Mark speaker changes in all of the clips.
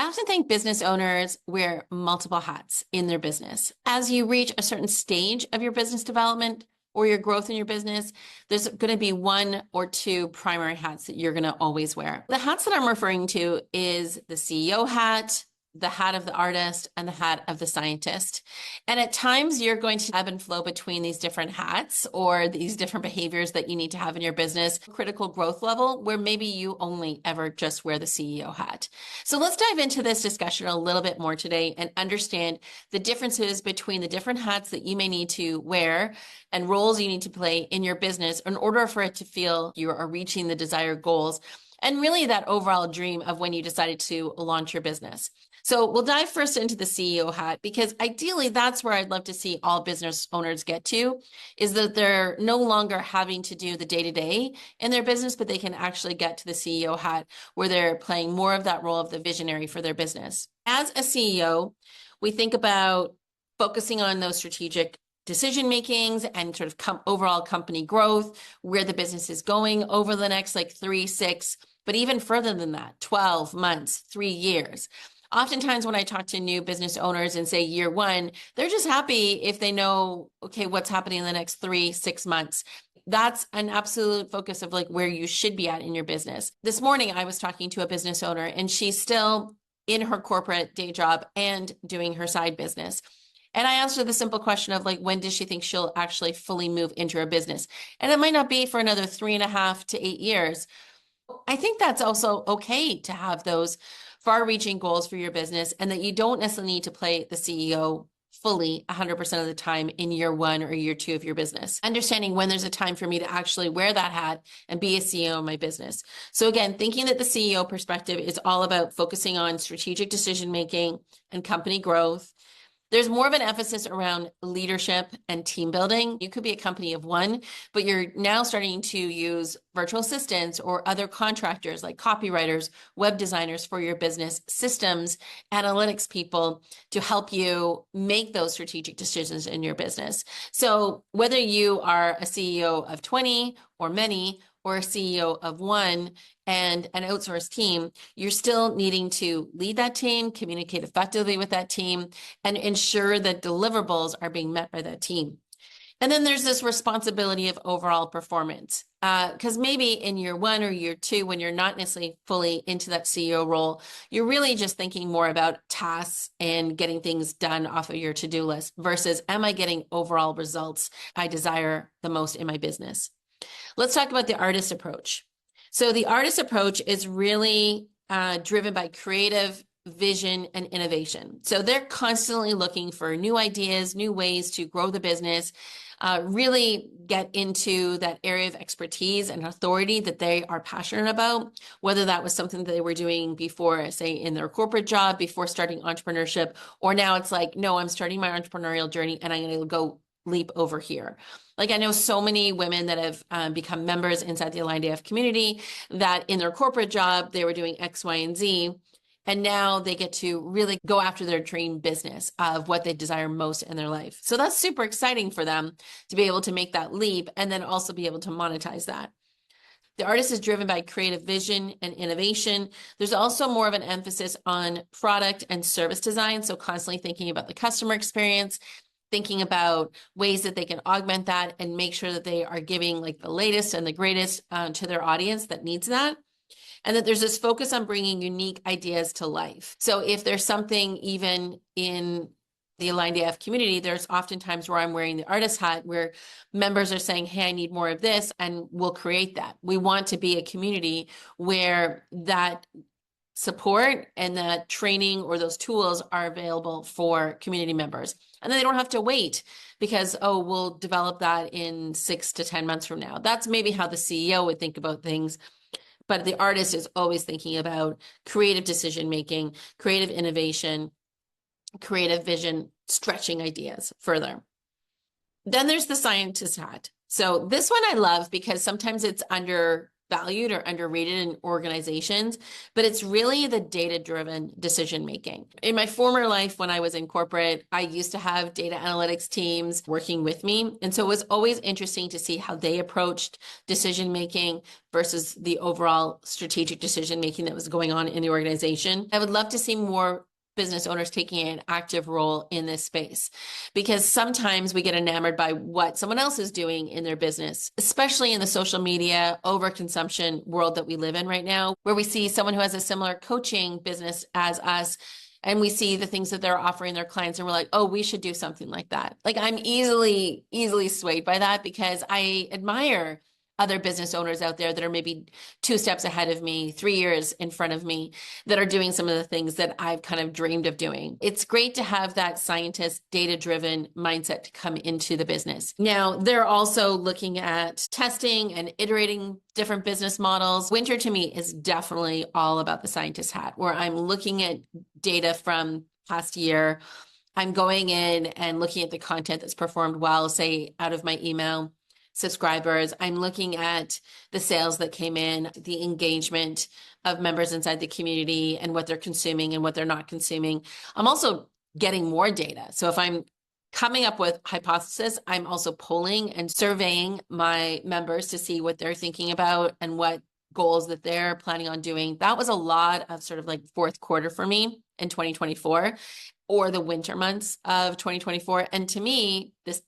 Speaker 1: often think business owners wear multiple hats in their business. As you reach a certain stage of your business development or your growth in your business, there's going to be one or two primary hats that you're going to always wear. The hats that I'm referring to is the CEO hat, the hat of the artist, and the hat of the scientist. And at times you're going to ebb and flow between these different hats or these different behaviors that you need to have in your business, critical growth level, where maybe you only ever just wear the CEO hat. So let's dive into this discussion a little bit more today and understand the differences between the different hats that you may need to wear and roles you need to play in your business in order for it to feel you are reaching the desired goals and really that overall dream of when you decided to launch your business. So we'll dive first into the CEO hat, because ideally that's where I'd love to see all business owners get to, is that they're no longer having to do the day-to-day in their business, but they can actually get to the CEO hat where they're playing more of that role of the visionary for their business. As a CEO, we think about focusing on those strategic decision makings and sort of overall company growth, where the business is going over the next 3, 6, but even further than that, 12 months, 3 years. Oftentimes when I talk to new business owners and say year one, they're just happy if they know, okay, what's happening in the next 3, 6 months. That's an absolute focus of where you should be at in your business. This morning, I was talking to a business owner and she's still in her corporate day job and doing her side business. And I asked her the simple question of when does she think she'll actually fully move into her business? And it might not be for another 3.5 to 8 years. I think that's also okay to have those far-reaching goals for your business, and that you don't necessarily need to play the CEO fully 100% of the time in year 1 or year 2 of your business. Understanding when there's a time for me to actually wear that hat and be a CEO of my business. So again, thinking that the CEO perspective is all about focusing on strategic decision-making and company growth. There's more of an emphasis around leadership and team building. You could be a company of one, but you're now starting to use virtual assistants or other contractors like copywriters, web designers for your business, systems, analytics people to help you make those strategic decisions in your business. So whether you are a CEO of 20 or many, or a CEO of one and an outsourced team, you're still needing to lead that team, communicate effectively with that team, and ensure that deliverables are being met by that team. And then there's this responsibility of overall performance, because maybe in year 1 or year 2, when you're not necessarily fully into that CEO role, you're really just thinking more about tasks and getting things done off of your to-do list versus, am I getting overall results I desire the most in my business? Let's talk about the artist approach. So the artist approach is really driven by creative vision and innovation. So they're constantly looking for new ideas, new ways to grow the business, really get into that area of expertise and authority that they are passionate about, whether that was something that they were doing before, say in their corporate job, before starting entrepreneurship, or now it's no, I'm starting my entrepreneurial journey and I'm going to go leap over here. I know so many women that have become members inside the Aligned AF community that in their corporate job, they were doing X, Y, and Z. And now they get to really go after their dream business of what they desire most in their life. So that's super exciting for them to be able to make that leap and then also be able to monetize that. The artist is driven by creative vision and innovation. There's also more of an emphasis on product and service design. So constantly thinking about the customer experience, thinking about ways that they can augment that and make sure that they are giving the latest and the greatest to their audience that needs that. And that there's this focus on bringing unique ideas to life. So if there's something even in the Aligned AF community, there's oftentimes where I'm wearing the artist hat where members are saying, hey, I need more of this, and we'll create that. We want to be a community where that support and that training or those tools are available for community members. And then they don't have to wait because, oh, we'll develop that in 6 to 10 months from now. That's maybe how the CEO would think about things. But the artist is always thinking about creative decision-making, creative innovation, creative vision, stretching ideas further. Then there's the scientist hat. So this one I love because sometimes it's valued or underrated in organizations, but it's really the data-driven decision making. In my former life, when I was in corporate, I used to have data analytics teams working with me. And so it was always interesting to see how they approached decision making versus the overall strategic decision making that was going on in the organization. I would love to see more business owners taking an active role in this space, because sometimes we get enamored by what someone else is doing in their business, especially in the social media overconsumption world that we live in right now, where we see someone who has a similar coaching business as us, and we see the things that they're offering their clients, and we're like, oh, we should do something like that. Like, I'm easily swayed by that, because I admire other business owners out there that are maybe 2 steps ahead of me, 3 years in front of me, that are doing some of the things that I've kind of dreamed of doing. It's great to have that scientist, data-driven mindset to come into the business. Now, they're also looking at testing and iterating different business models. Winter to me is definitely all about the scientist hat, where I'm looking at data from past year. I'm going in and looking at the content that's performed well, say out of my email subscribers. I'm looking at the sales that came in, the engagement of members inside the community, and what they're consuming and what they're not consuming. I'm also getting more data. So if I'm coming up with hypothesis, I'm also polling and surveying my members to see what they're thinking about and what goals that they're planning on doing. That was a lot of sort of like fourth quarter for me in 2024, or the winter months of 2024. And to me, this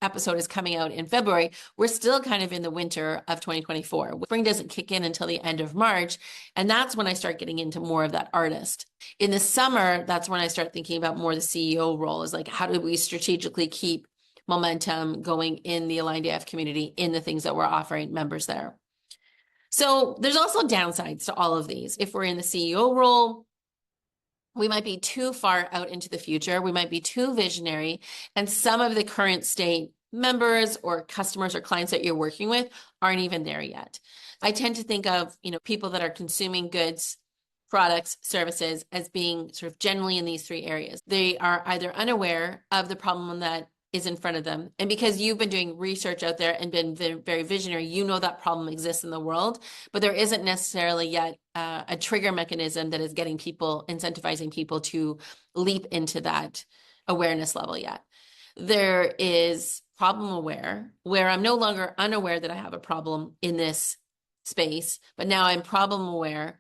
Speaker 1: episode is coming out in February. We're still kind of in the winter of 2024. Spring doesn't kick in until the end of March. And that's when I start getting into more of that artist. In the summer, that's when I start thinking about more the CEO role, is like, how do we strategically keep momentum going in the Aligned AF community in the things that we're offering members there. So there's also downsides to all of these. If we're in the CEO role, we might be too far out into the future. We might be too visionary. And some of the current state members or customers or clients that you're working with aren't even there yet. I tend to think of, people that are consuming goods, products, services as being sort of generally in these 3 areas. They are either unaware of the problem that is in front of them. And because you've been doing research out there and been very visionary, you know that problem exists in the world, but there isn't necessarily yet a trigger mechanism that is getting people, incentivizing people to leap into that awareness level yet. There is problem aware, where I'm no longer unaware that I have a problem in this space, but now I'm problem aware,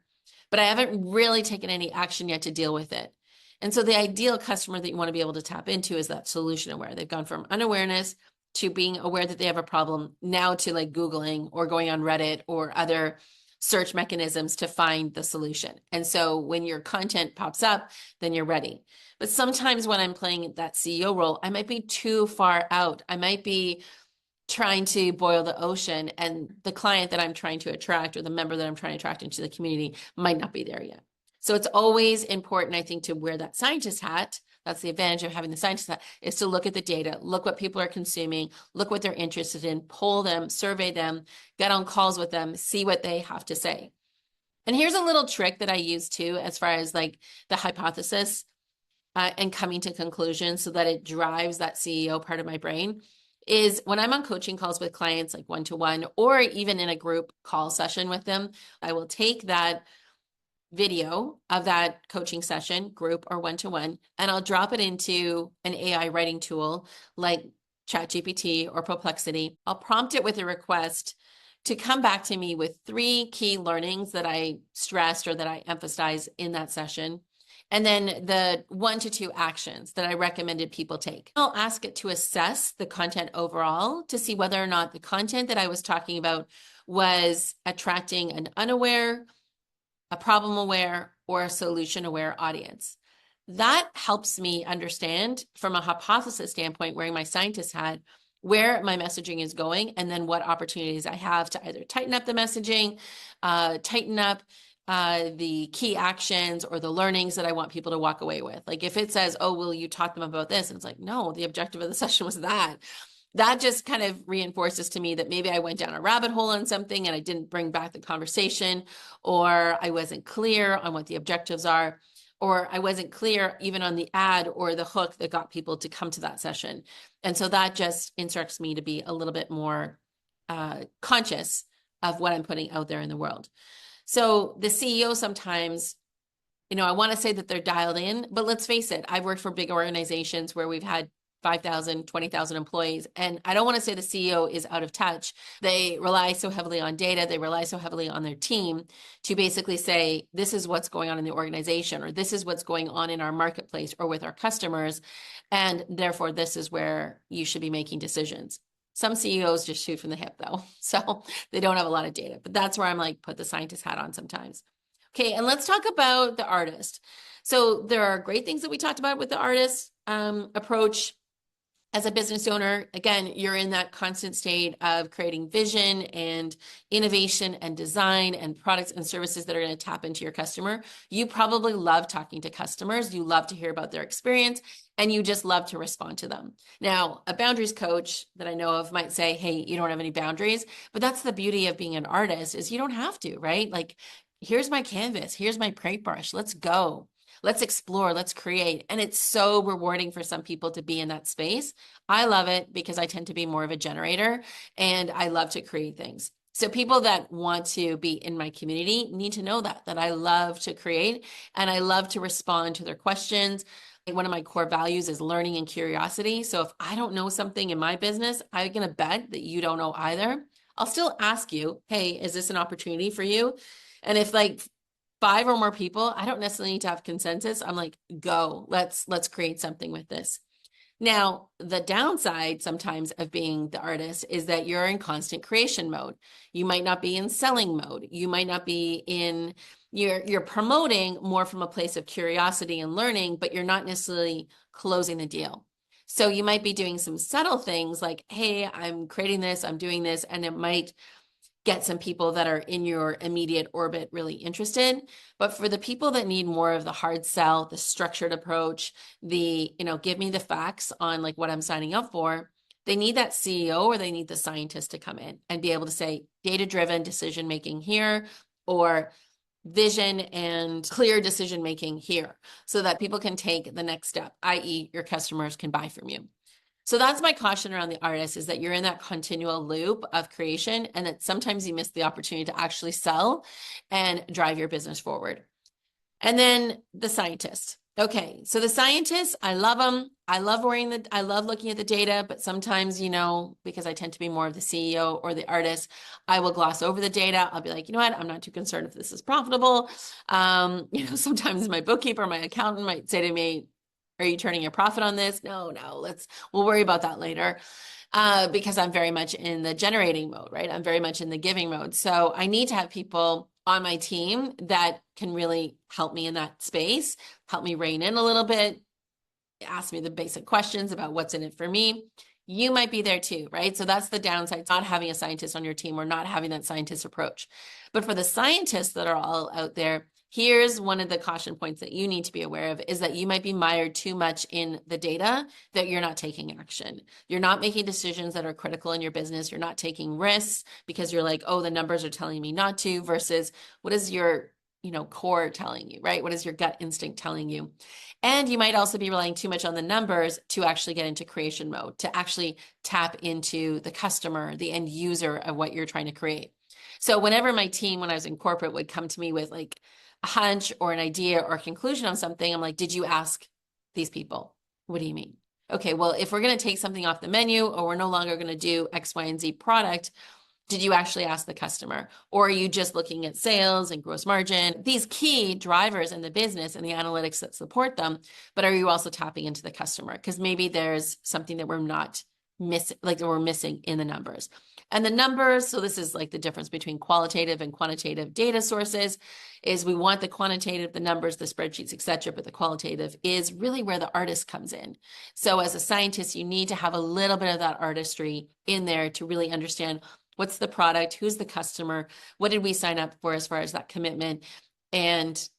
Speaker 1: but I haven't really taken any action yet to deal with it. And so the ideal customer that you want to be able to tap into is that solution aware. They've gone from unawareness to being aware that they have a problem, now to like Googling or going on Reddit or other search mechanisms to find the solution. And so when your content pops up, then you're ready. But sometimes when I'm playing that CEO role, I might be too far out. I might be trying to boil the ocean, and the client that I'm trying to attract or the member that I'm trying to attract into the community might not be there yet. So it's always important, I think, to wear that scientist hat. That's the advantage of having the scientist hat, is to look at the data, look what people are consuming, look what they're interested in, poll them, survey them, get on calls with them, see what they have to say. And here's a little trick that I use too, as far as like the hypothesis and coming to conclusions so that it drives that CEO part of my brain, is when I'm on coaching calls with clients, like one-to-one, or even in a group call session with them, I will take that video of that coaching session, group or one-to-one, and I'll drop it into an AI writing tool like ChatGPT or Perplexity. I'll prompt it with a request to come back to me with 3 key learnings that I stressed or that I emphasized in that session, and then the 1 to 2 actions that I recommended people take. I'll ask it to assess the content overall to see whether or not the content that I was talking about was attracting an unaware, a problem aware, or a solution aware audience. That helps me understand from a hypothesis standpoint, wearing my scientist hat, where my messaging is going, and then what opportunities I have to either tighten up the messaging, tighten up the key actions or the learnings that I want people to walk away with. Like if it says, oh, will you talk them about this? And it's like, no, the objective of the session was that. That just kind of reinforces to me that maybe I went down a rabbit hole on something and I didn't bring back the conversation, or I wasn't clear on what the objectives are, or I wasn't clear even on the ad or the hook that got people to come to that session. And so that just instructs me to be a little bit more conscious of what I'm putting out there in the world. So the CEO sometimes, I want to say that they're dialed in, but let's face it, I've worked for big organizations where we've had 5,000, 20,000 employees. And I don't want to say the CEO is out of touch. They rely so heavily on data. They rely so heavily on their team to basically say, this is what's going on in the organization, or this is what's going on in our marketplace or with our customers. And therefore, this is where you should be making decisions. Some CEOs just shoot from the hip though. So they don't have a lot of data, but that's where I'm like, put the scientist hat on sometimes. Okay, and let's talk about the artist. So there are great things that we talked about with the artist approach. As a business owner, again, you're in that constant state of creating vision and innovation and design and products and services that are going to tap into your customer. You probably love talking to customers. You love to hear about their experience, and you just love to respond to them. Now, a boundaries coach that I know of might say, hey, you don't have any boundaries, but that's the beauty of being an artist is you don't have to, right? Like, here's my canvas, here's my paintbrush, let's go. Let's explore, let's create. And it's so rewarding for some people to be in that space. I love it because I tend to be more of a generator and I love to create things. So people that want to be in my community need to know that I love to create and I love to respond to their questions. One of my core values is learning and curiosity. So if I don't know something in my business, I'm going to bet that you don't know either. I'll still ask you, hey, is this an opportunity for you? And if like 5 or more people, I don't necessarily need to have consensus. I'm like, go, let's create something with this. Now, the downside sometimes of being the artist is that you're in constant creation mode. You might not be in selling mode. You might not be in, you're promoting more from a place of curiosity and learning, but you're not necessarily closing the deal. So you might be doing some subtle things like, hey, I'm creating this, I'm doing this, and it might get some people that are in your immediate orbit really interested. But for the people that need more of the hard sell, the structured approach, the, give me the facts on like what I'm signing up for, they need that CEO or they need the scientist to come in and be able to say data-driven decision-making here, or vision and clear decision-making here, so that people can take the next step, i.e. your customers can buy from you. So that's my caution around the artist, is that you're in that continual loop of creation and that sometimes you miss the opportunity to actually sell and drive your business forward. And then the scientist. Okay, so the scientists, I love them. I love looking at the data, but sometimes, because I tend to be more of the CEO or the artist, I will gloss over the data. I'll be like, you know what? I'm not too concerned if this is profitable. Sometimes my bookkeeper, my accountant might say to me, are you turning a profit on this? No, we'll worry about that later. Because I'm very much in the generating mode, right? I'm very much in the giving mode. So I need to have people on my team that can really help me in that space, help me rein in a little bit, ask me the basic questions about what's in it for me. You might be there too, right? So that's the downside, not having a scientist on your team or not having that scientist approach. But for the scientists that are all out there, here's one of the caution points that you need to be aware of, is that you might be mired too much in the data that you're not taking action. You're not making decisions that are critical in your business. You're not taking risks because you're like, oh, the numbers are telling me not to, versus what is your core telling you, right? What is your gut instinct telling you? And you might also be relying too much on the numbers to actually get into creation mode, to actually tap into the customer, the end user of what you're trying to create. So whenever my team, when I was in corporate, would come to me with like a hunch or an idea or a conclusion on something, I'm like, did you ask these people? What do you mean? Okay, well, if we're going to take something off the menu or we're no longer going to do X, Y, and Z product, did you actually ask the customer? Or are you just looking at sales and gross margin, these key drivers in the business and the analytics that support them, but are you also tapping into the customer? Because maybe there's something that we're not missing, like that we're missing in the numbers. And the numbers, so this is like the difference between qualitative and quantitative data sources, is we want the quantitative, the numbers, the spreadsheets, et cetera, but the qualitative is really where the artist comes in. So as a scientist, you need to have a little bit of that artistry in there to really understand what's the product, who's the customer, what did we sign up for as far as that commitment, and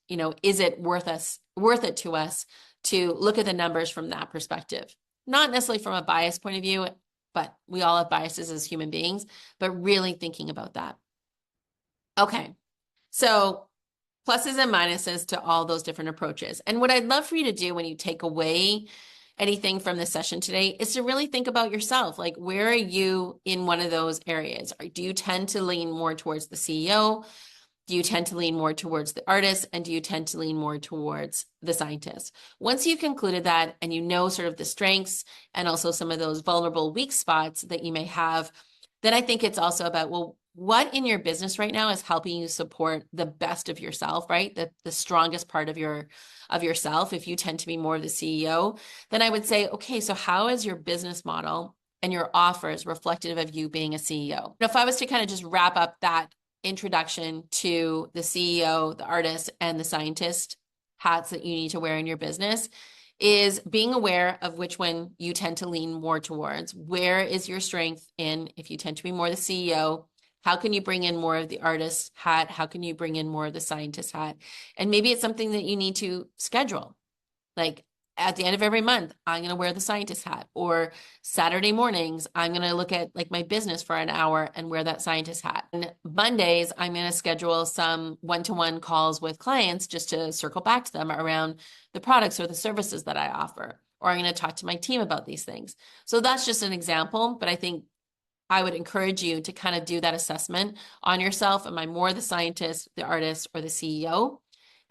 Speaker 1: is it worth it to us to look at the numbers from that perspective? Not necessarily from a bias point of view, but we all have biases as human beings, but really thinking about that. Okay, so pluses and minuses to all those different approaches. And what I'd love for you to do when you take away anything from this session today is to really think about yourself. Like, where are you in one of those areas? Do you tend to lean more towards the CEO? Do you tend to lean more towards the artist? And do you tend to lean more towards the scientist? Once you've concluded that and you know sort of the strengths and also some of those vulnerable weak spots that you may have, then I think it's also about, well, what in your business right now is helping you support the best of yourself, right? The strongest part of yourself. If you tend to be more of the CEO, then I would say, okay, so how is your business model and your offers reflective of you being a CEO? If I was to kind of just wrap up that introduction to the CEO, the artist, and the scientist hats that you need to wear in your business, is being aware of which one you tend to lean more towards. Where is your strength in? If you tend to be more the CEO, how can you bring in more of the artist hat? How can you bring in more of the scientist hat? And maybe it's something that you need to schedule. Like, at the end of every month, I'm going to wear the scientist hat, or Saturday mornings, I'm going to look at like my business for an hour and wear that scientist hat. And Mondays, I'm going to schedule some one-to-one calls with clients just to circle back to them around the products or the services that I offer, or I'm going to talk to my team about these things. So that's just an example, but I think I would encourage you to kind of do that assessment on yourself. Am I more the scientist, the artist, or the CEO?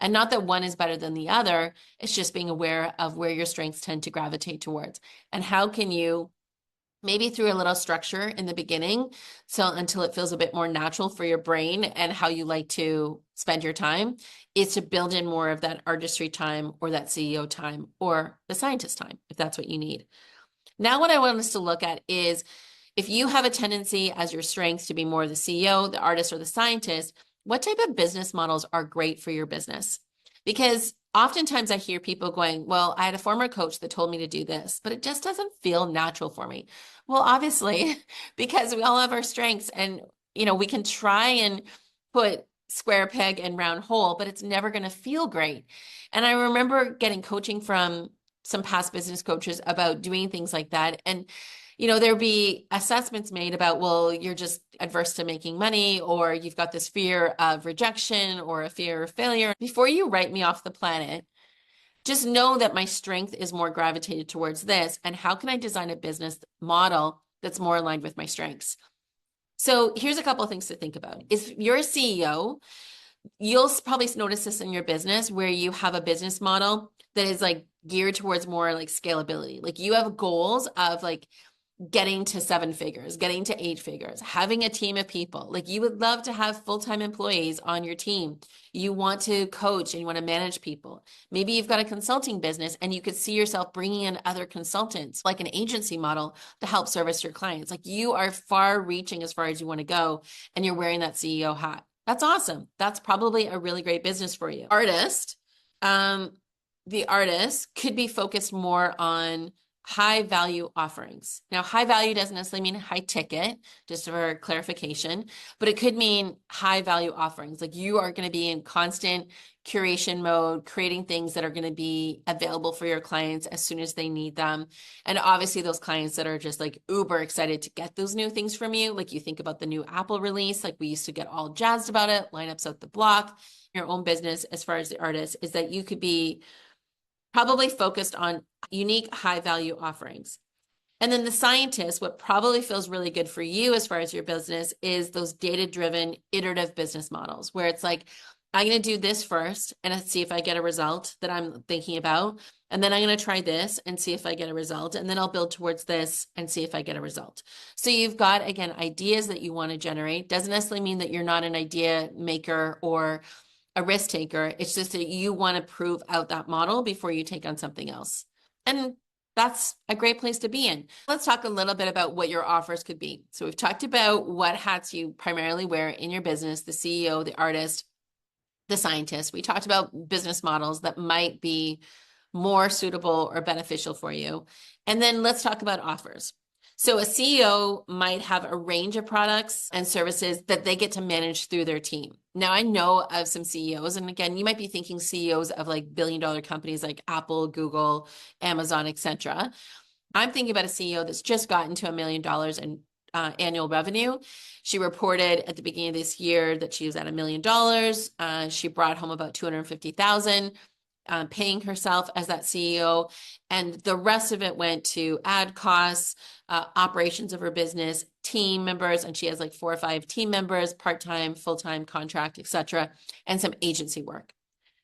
Speaker 1: And not that one is better than the other. It's just being aware of where your strengths tend to gravitate towards. And how can you, maybe through a little structure in the beginning, so until it feels a bit more natural for your brain and how you like to spend your time, is to build in more of that artistry time or that CEO time or the scientist time, if that's what you need. Now, what I want us to look at is, if you have a tendency as your strength to be more the CEO, the artist, or the scientist, what type of business models are great for your business? Because oftentimes I hear people going, well, I had a former coach that told me to do this, but it just doesn't feel natural for me. Well, obviously, because we all have our strengths, and we can try and put square peg and round hole, but it's never going to feel great. And I remember getting coaching from some past business coaches about doing things like that. And there'd be assessments made about, well, you're just adverse to making money, or you've got this fear of rejection or a fear of failure. Before you write me off the planet, just know that my strength is more gravitated towards this. And how can I design a business model that's more aligned with my strengths? So here's a couple of things to think about. If you're a CEO, you'll probably notice this in your business where you have a business model that is like geared towards more like scalability. Like, you have goals of like getting to 7 figures, getting to 8 figures, having a team of people. Like, you would love to have full-time employees on your team. You want to coach and you want to manage people. Maybe you've got a consulting business and you could see yourself bringing in other consultants, like an agency model, to help service your clients. Like, you are far reaching as far as you want to go, and you're wearing that CEO hat. That's awesome. That's probably a really great business for you. The artist could be focused more on high value offerings. Now, high value doesn't necessarily mean high ticket, just for clarification, but it could mean high value offerings. Like, you are going to be in constant curation mode, creating things that are going to be available for your clients as soon as they need them. And obviously those clients that are just like uber excited to get those new things from you, like you think about the new Apple release, like we used to get all jazzed about it, lineups out the block. Your own business, as far as the artist, is that you could be probably focused on unique high value offerings. And then the scientist, what probably feels really good for you as far as your business, is those data-driven iterative business models, where it's like, I'm going to do this first and see if I get a result that I'm thinking about. And then I'm going to try this and see if I get a result. And then I'll build towards this and see if I get a result. So you've got, again, ideas that you want to generate. Doesn't necessarily mean that you're not an idea maker or a risk taker. It's just that you want to prove out that model before you take on something else. And that's a great place to be in. Let's talk a little bit about what your offers could be. So we've talked about what hats you primarily wear in your business: the CEO, the artist, the scientist. We talked about business models that might be more suitable or beneficial for you. And then let's talk about offers. So a CEO might have a range of products and services that they get to manage through their team. Now, I know of some CEOs, and again, you might be thinking CEOs of like billion-dollar companies like Apple, Google, Amazon, etc. I'm thinking about a CEO that's just gotten to $1 million in annual revenue. She reported at the beginning of this year that she was at $1 million. She brought home about $250,000. paying herself as that CEO. And the rest of it went to ad costs, operations of her business, team members, and she has like 4 or 5 team members, part-time, full-time, contract, etc., and some agency work.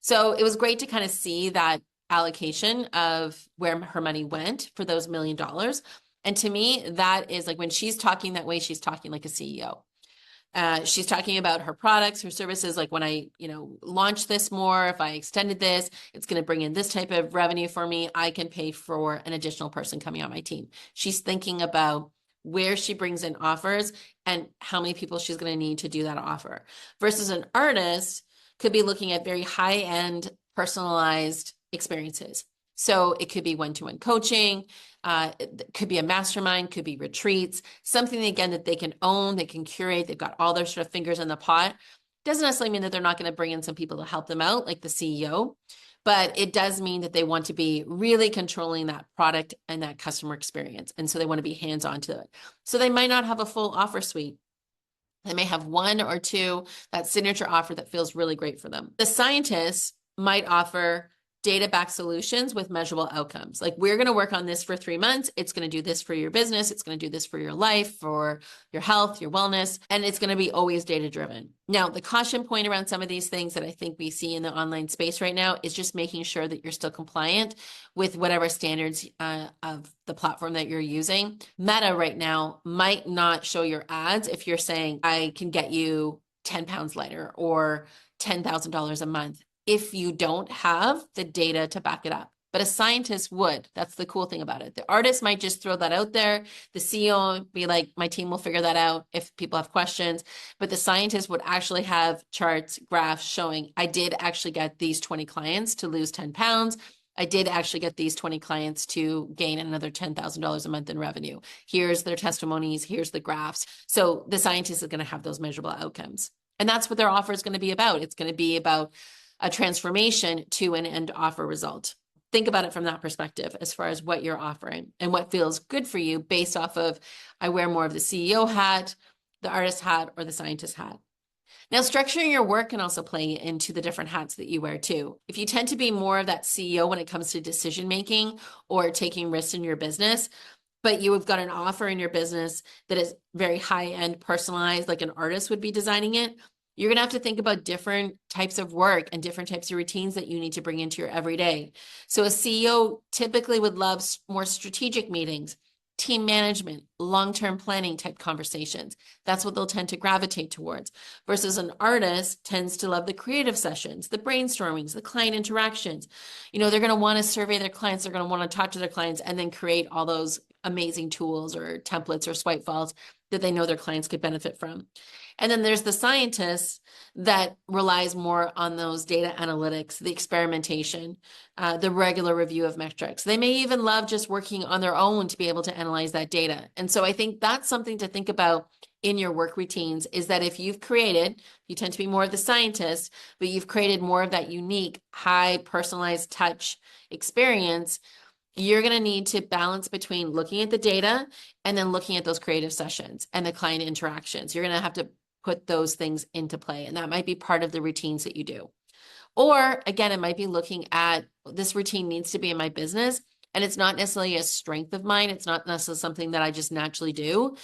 Speaker 1: So it was great to kind of see that allocation of where her money went for those $1 million. And to me, that is like when she's talking that way, she's talking like a CEO. She's talking about her products, her services, like when I, launch this more, if I extended this, it's going to bring in this type of revenue for me. I can pay for an additional person coming on my team. She's thinking about where she brings in offers and how many people she's going to need to do that offer. Versus an artist could be looking at very high-end, personalized experiences. So it could be one-to-one coaching, it could be a mastermind, could be retreats, something again that they can own, they can curate, they've got all their sort of fingers in the pot. Doesn't necessarily mean that they're not going to bring in some people to help them out, like the CEO, but it does mean that they want to be really controlling that product and that customer experience. And so they want to be hands-on to it. So they might not have a full offer suite. They may have 1 or 2, that signature offer that feels really great for them. The scientists might offer data-backed solutions with measurable outcomes. Like, we're going to work on this for 3 months. It's going to do this for your business. It's going to do this for your life, for your health, your wellness, and it's going to be always data-driven. Now, the caution point around some of these things that I think we see in the online space right now is just making sure that you're still compliant with whatever standards of the platform that you're using. Meta right now might not show your ads if you're saying, I can get you 10 pounds lighter or $10,000 a month, if you don't have the data to back it up. But a scientist would. That's the cool thing about it. The artist might just throw that out there. The CEO would be like, my team will figure that out if people have questions. But the scientist would actually have charts, graphs showing, I did actually get these 20 clients to lose 10 pounds. I did actually get these 20 clients to gain another $10,000 a month in revenue. Here's their testimonies. Here's the graphs. So the scientist is going to have those measurable outcomes. And that's what their offer is going to be about. It's going to be about a transformation to an end offer result. Think about it from that perspective as far as what you're offering and what feels good for you based off of, I wear more of the CEO hat, the artist hat, or the scientist hat. Now, structuring your work can also play into the different hats that you wear too. If you tend to be more of that CEO when it comes to decision-making or taking risks in your business, but you have got an offer in your business that is very high-end, personalized, like an artist would be designing it, you're going to have to think about different types of work and different types of routines that you need to bring into your everyday. So a CEO typically would love more strategic meetings, team management, long-term planning type conversations. That's what they'll tend to gravitate towards. Versus an artist tends to love the creative sessions, the brainstormings, the client interactions. They're going to want to survey their clients. They're going to want to talk to their clients and then create all those amazing tools or templates or swipe files that they know their clients could benefit from. And then there's the scientist that relies more on those data analytics, the experimentation, the regular review of metrics. They may even love just working on their own to be able to analyze that data. And so I think that's something to think about in your work routines, is that if you've created, you tend to be more of the scientist, but you've created more of that unique, high personalized touch experience, you're going to need to balance between looking at the data and then looking at those creative sessions and the client interactions. You're going to have to put those things into play, and that might be part of the routines that you do. Or again, it might be looking at, this routine needs to be in my business, and it's not necessarily a strength of mine. It's not necessarily something that I just naturally do.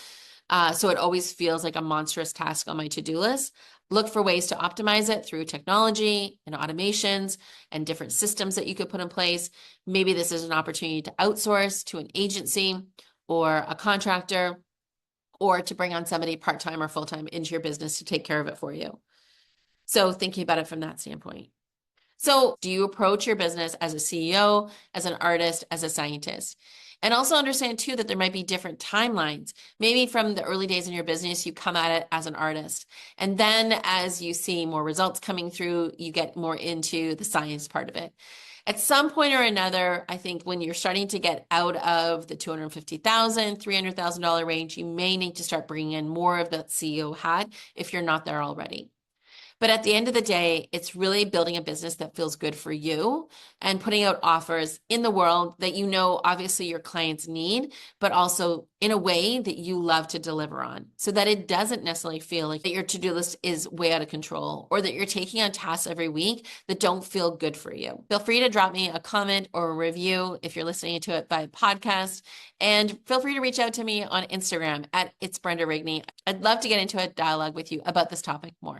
Speaker 1: So it always feels like a monstrous task on my to-do list. Look for ways to optimize it through technology and automations and different systems that you could put in place. Maybe this is an opportunity to outsource to an agency or a contractor, or to bring on somebody part-time or full-time into your business to take care of it for you. So thinking about it from that standpoint. So do you approach your business as a CEO, as an artist, as a scientist? And also understand too that there might be different timelines. Maybe from the early days in your business, you come at it as an artist. And then as you see more results coming through, you get more into the science part of it. At some point or another, I think when you're starting to get out of the $250,000, $300,000 range, you may need to start bringing in more of that CEO hat if you're not there already. But at the end of the day, it's really building a business that feels good for you and putting out offers in the world that you know obviously your clients need, but also in a way that you love to deliver on, so that it doesn't necessarily feel like that your to-do list is way out of control or that you're taking on tasks every week that don't feel good for you. Feel free to drop me a comment or a review if you're listening to it by podcast. And feel free to reach out to me on Instagram at It's Brenda Rigney. I'd love to get into a dialogue with you about this topic more.